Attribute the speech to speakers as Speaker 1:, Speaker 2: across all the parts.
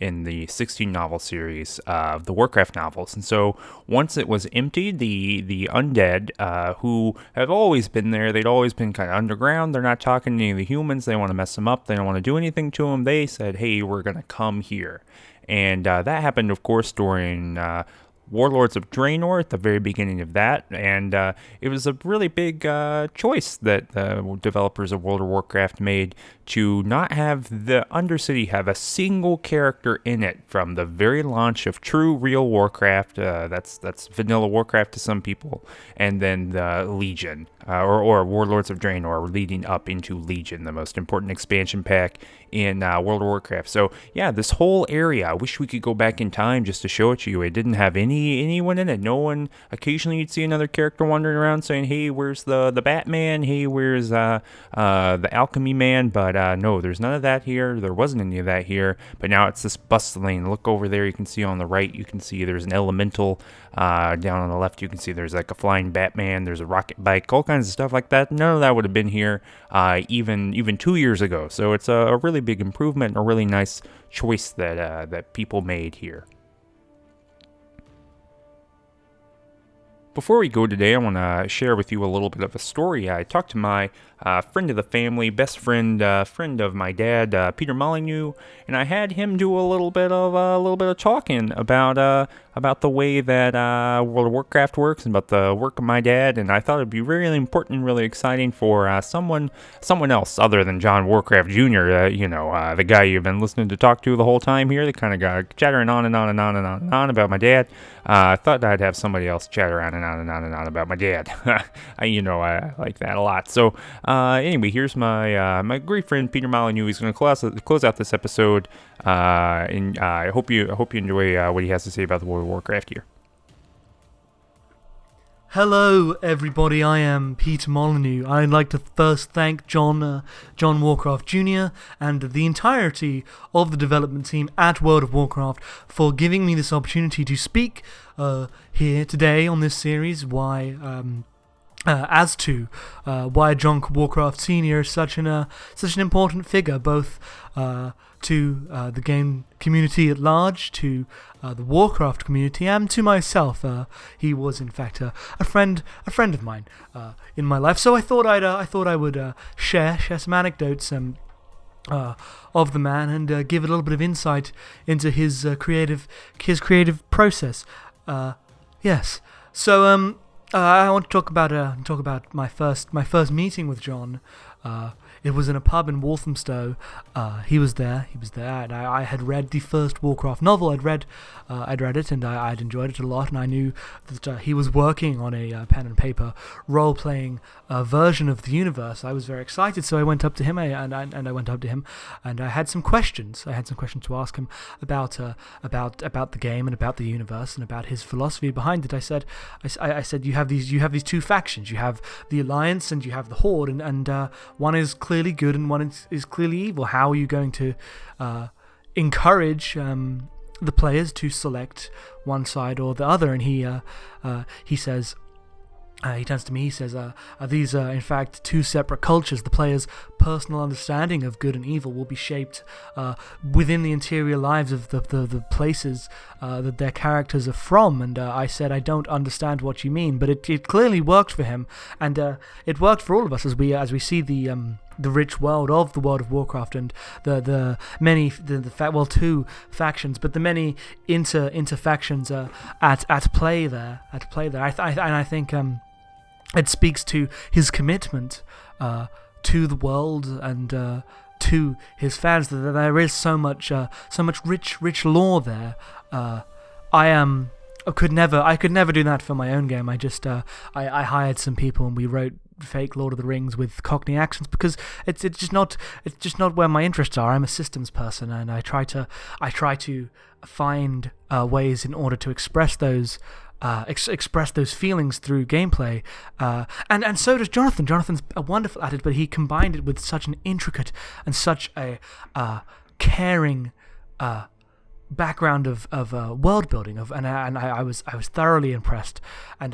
Speaker 1: in the 16 novel series of the Warcraft novels. And so once it was emptied, the undead, who have always been there, they'd always been kind of underground. They're not talking to any of the humans. They want to mess them up. They don't want to do anything to them. They said, hey, we're going to come here. And that happened, of course, during Warlords of Draenor at the very beginning of that, and it was a really big choice that the developers of World of Warcraft made to not have the Undercity have a single character in it from the very launch of true real Warcraft. That's vanilla Warcraft to some people, and then the Legion or Warlords of Draenor leading up into Legion, the most important expansion pack in World of Warcraft. So yeah, this whole area, I wish we could go back in time just to show it to you. It didn't have anyone in it. No one. Occasionally you'd see another character wandering around saying, hey, where's the Batman? Hey, where's the Alchemy Man? But no, there's none of that here. There wasn't any of that here. But now it's this bustling. Look over there. You can see on the right, you can see there's an elemental. Down on the left, you can see there's like a flying Batman. There's a rocket bike, all kinds of stuff like that. None of that would have been here even 2 years ago. So it's a really big improvement and a really nice choice that people made here. Before we go today, I want to share with you a little bit of a story. I talked to my friend of the family, best friend, friend of my dad, Peter Molyneux, and I had him do a little bit of talking about the way that World of Warcraft works and about the work of my dad. And I thought it'd be really important, really exciting for someone else other than John Warcraft Jr. The guy you've been listening to talk to the whole time here. That kind of got chattering on and on and on and on and on about my dad. I thought I'd have somebody else chatter on and on and on and on about my dad. I like that a lot. So anyway, here's my great friend Peter Molyneux. He's going to close out this episode, and I hope you enjoy what he has to say about the World of Warcraft here.
Speaker 2: Hello, everybody. I am Peter Molyneux. I'd like to first thank John Warcraft Jr. and the entirety of the development team at World of Warcraft for giving me this opportunity to speak here today on this series. As to why John Warcraft Sr. is such an important figure, both to the game community at large, to the Warcraft community, and to myself. He was, in fact, a friend of mine in my life. So I thought I would share some anecdotes of the man and give a little bit of insight into his creative process. Yes. So I want to talk about my first meeting with John. It was in a pub in Walthamstow. He was there, and I had read the first Warcraft novel. I'd read it, and I'd enjoyed it a lot, and I knew that he was working on a pen and paper role-playing version of the universe. I was very excited, so I went up to him, and I had some questions. I had some questions to ask him about the game and about the universe and about his philosophy behind it. I said, you have these two factions. You have the Alliance and you have the Horde, and one is clearly good and one is clearly evil. How are you going to encourage the players to select one side or the other? And he says, he turns to me, he says, these are in fact two separate cultures. The player's personal understanding of good and evil will be shaped within the interior lives of the places that their characters are from. And I said, I don't understand what you mean, but it clearly worked for him, and it worked for all of us as we see the rich world of the World of Warcraft and the many two factions, but the many inter factions at play there. I think it speaks to his commitment to the world and to his fans that there is so much rich lore there. I could never do that for my own game. I hired some people and we wrote fake Lord of the Rings with Cockney accents because it's just not where my interests are. I'm a systems person, and I try to find ways in order to express those feelings through gameplay, and so does Jonathan. Jonathan's wonderful at it, but he combined it with such an intricate and such a caring background of world building I was thoroughly impressed, and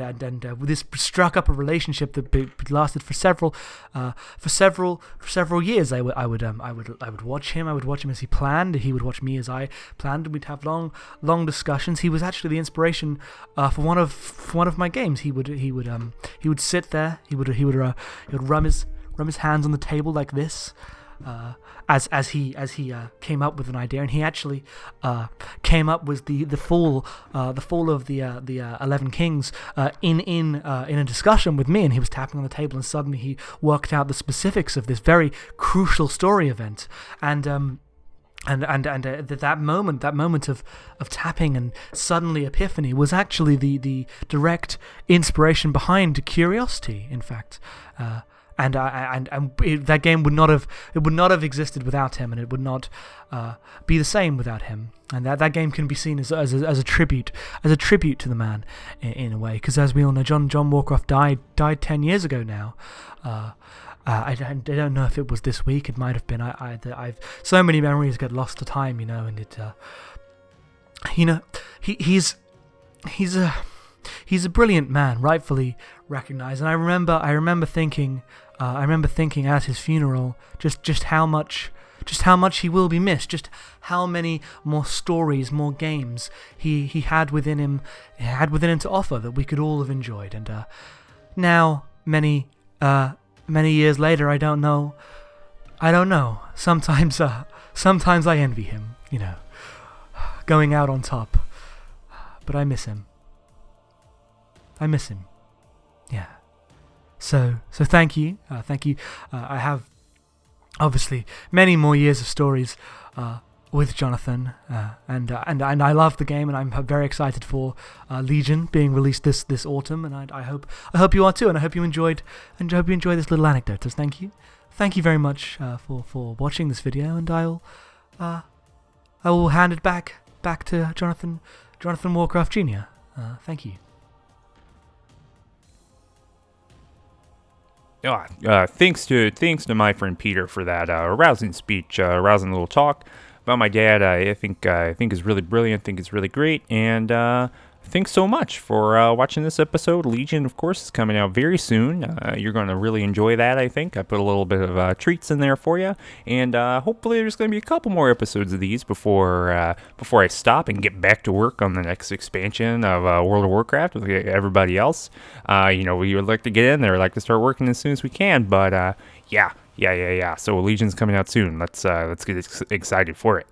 Speaker 2: this struck up a relationship that lasted for several years. I would watch him as he planned. He would watch me as I planned. We'd have long discussions. He was actually the inspiration for one of my games. He would sit there. He would run his hands on the table like this. As he came up with an idea, and he actually came up with the fall of the 11 Kings in a discussion with me, and he was tapping on the table, and suddenly he worked out the specifics of this very crucial story event, and that moment of tapping and suddenly epiphany was actually the direct inspiration behind Curiosity, in fact. That game would not have existed without him, and it would not be the same without him. And that game can be seen as a tribute to the man in a way, because as we all know, John Warcraft died 10 years ago now. I don't know if it was this week. It might have been. I've so many memories get lost to time, and it. He's a brilliant man, rightfully recognized. And I remember thinking at his funeral just how much he will be missed, just how many more stories, more games he had within him to offer that we could all have enjoyed. And now many years later, I don't know. Sometimes I envy him, going out on top. But I miss him. Yeah. So thank you. I have obviously many more years of stories with Jonathan, and I love the game, and I'm very excited for Legion being released this autumn, and I hope you are too, and I hope you enjoyed this little anecdote. So thank you very much for watching this video, and I will hand it back to Jonathan Warcraft Jr. Thank you.
Speaker 1: Thanks to my friend Peter for that rousing speech, rousing little talk about my dad. I think is really brilliant. I think it's really great, and thanks so much for watching this episode. Legion, of course, is coming out very soon. You're going to really enjoy that, I think. I put a little bit of treats in there for you, and hopefully there's going to be a couple more episodes of these before I stop and get back to work on the next expansion of World of Warcraft with everybody else. We would like to get in there, like to start working as soon as we can, but yeah. So Legion's coming out soon. Let's get excited for it.